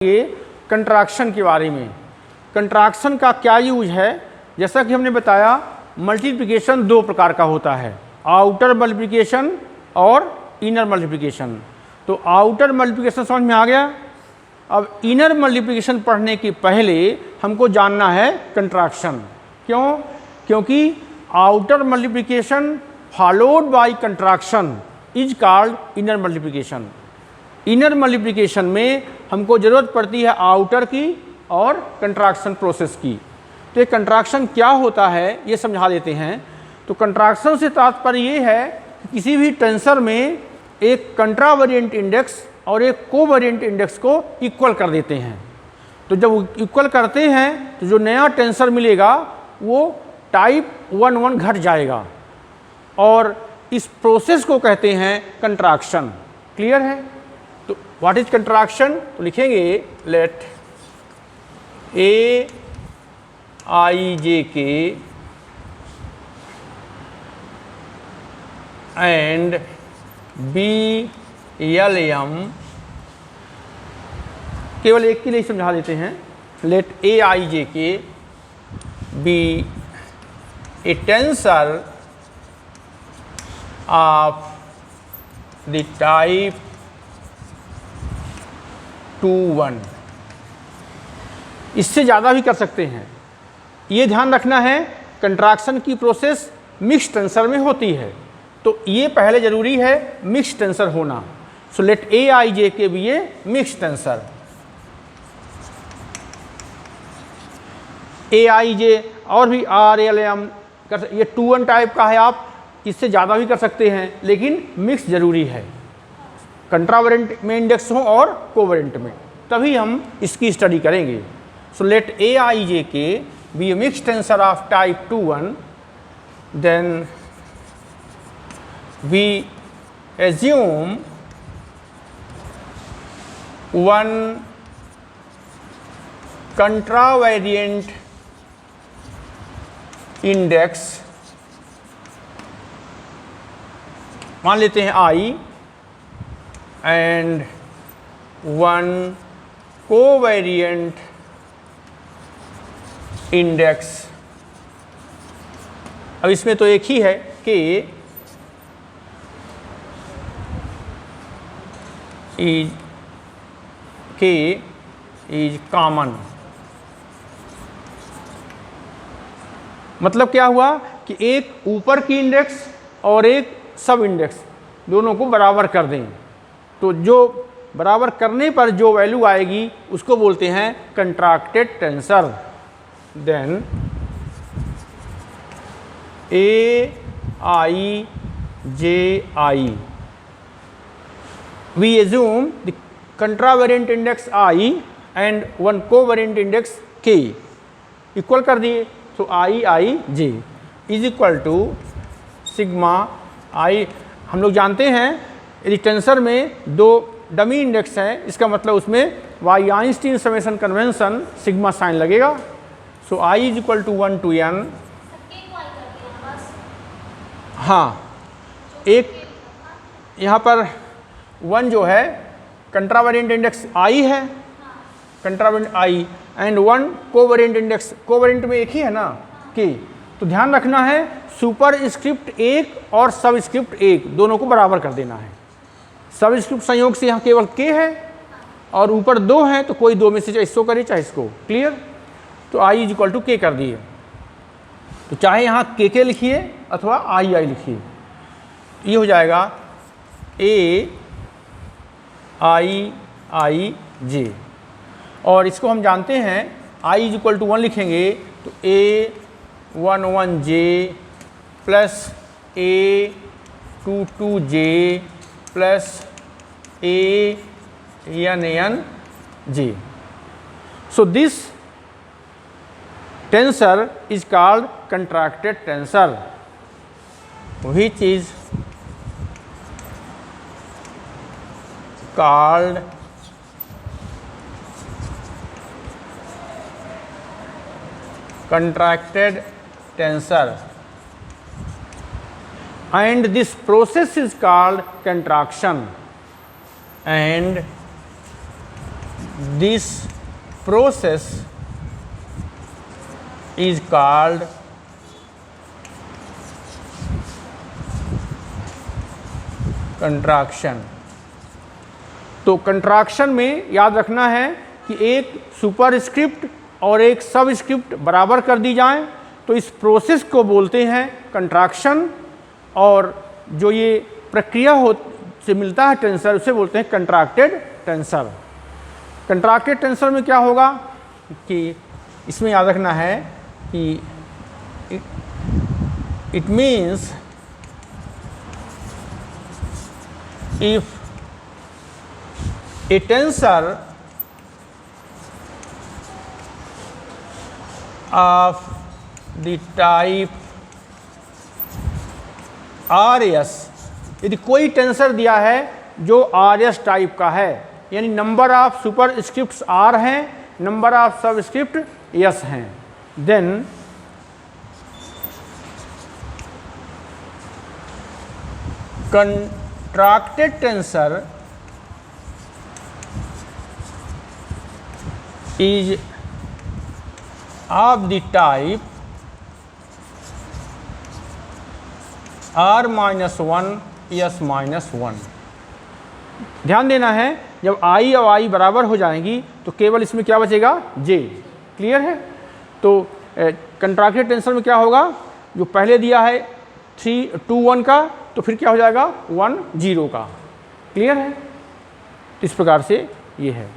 ये कंट्राक्शन के बारे में। कंट्राक्शन का क्या यूज है, जैसा कि हमने बताया मल्टीप्लिकेशन दो प्रकार का होता है, आउटर मल्टीप्लिकेशन और इनर मल्टीप्लिकेशन। तो आउटर मल्टीप्लिकेशन समझ में आ गया। अब इनर मल्टीप्लिकेशन पढ़ने के पहले हमको जानना है कंट्राक्शन। क्यों? क्योंकि outer multiplication followed by कंट्राक्शन is called inner multiplication. Inner multiplication में हमको ज़रूरत पड़ती है आउटर की और कंट्राक्शन प्रोसेस की। तो ये कंट्राक्शन क्या होता है ये समझा देते हैं। तो कंट्राक्शन से तात्पर्य ये है कि किसी भी टेंसर में एक कंट्रावेरिएंट इंडेक्स और एक कोवेरिएंट इंडेक्स को इक्वल कर देते हैं। तो जब इक्वल करते हैं तो जो नया टेंसर मिलेगा वो टाइप 1 घट जाएगा और इस प्रोसेस को कहते हैं कंट्राक्शन। क्लियर है? तो व्हाट इज कंट्राक्शन? तो लिखेंगे लेट ए आई जे के एंड बी एल एम, केवल एक के लिए समझा देते हैं। Late A I J K B A tensor of the type 2 इससे ज़्यादा भी कर सकते हैं। ये ध्यान रखना है कंट्राक्शन की प्रोसेस मिक्स टेंसर में होती है, तो ये पहले ज़रूरी है मिक्स टेंसर होना। So let A I J के भी ये मिक्स टेंसर। ए आई जे और भी आर एल एम कर, ये 2 टाइप का है, आप इससे ज़्यादा भी कर सकते हैं, लेकिन मिक्स ज़रूरी है। कंट्रावेरिएंट में इंडेक्स हो और कोवेरिएंट में, तभी हम इसकी स्टडी करेंगे। So let A I J K B A mix tensor of type 2 then we assume one contravariant index, मान लेते हैं I, and one covariant index। अब इसमें तो एक ही है कि is common। मतलब क्या हुआ कि एक ऊपर की इंडेक्स और एक सब इंडेक्स दोनों को बराबर कर दें, तो जो बराबर करने पर जो वैल्यू आएगी उसको बोलते हैं contracted tensor. Then A I J I, we assume the contravariant index I and one covariant index K equal कर दिए। तो I J is equal to sigma I। हम लोग जानते हैं यदि टेंसर में दो डमी इंडेक्स हैं, इसका मतलब उसमें वाई Einstein summation convention sigma sign लगेगा। So I is equal to 1 to n। हाँ, एक यहाँ पर 1 जो है कंट्रावेरिएंट इंडेक्स I है, कंट्रावेरिएंट I, and 1 covariant index, covariant में एक ही है ना K। तो ध्यान रखना है सुपर स्क्रिप्ट 1 और सब स्क्रिप्ट 1 दोनों को बराबर कर देना है। सब स्क्रिप्ट संयोग से यहाँ केवल K है और ऊपर 2 हैं, तो कोई 2 में से चाहे इसको करे चाहे इसको। क्लियर? तो I is equal to K कर दिए। तो चाहे यहाँ KK लिखिए अथवा I लिखिए, ये हो जाएगा A I J। और इसको हम जानते हैं I इज इक्वल टू 1 लिखेंगे तो A 1 J plus A 2 J plus A n J। So this tensor is called contracted tensor which is called contracted tensor, and this process is called contraction, and this process is called कंट्राक्शन। तो कंट्राक्शन में याद रखना है कि एक superscript और एक subscript बराबर कर दी जाएं तो इस प्रोसेस को बोलते हैं कंट्राक्शन, और जो ये प्रक्रिया से मिलता है टेंसर उसे बोलते हैं कंट्रैक्टेड टेंसर। कंट्रैक्टेड टेंसर में क्या होगा कि इसमें याद रखना है कि it means if a tensor of the type RS, यदि कोई टेंसर दिया है जो RS टाइप का है, यानी number of super script R हैं, नंबर ऑफ सब स्क्रिप्ट S हैं, then contracted tensor is of the type R-1 S-1। ध्यान देना है जब I और I बराबर हो जाएंगी तो केवल इसमें क्या बचेगा J। क्लियर है? तो कंट्रैक्टेड टेंसर में क्या होगा, जो पहले दिया है 3 2 1 का तो फिर क्या हो जाएगा 1 0 का। क्लियर है? इस प्रकार से ये है।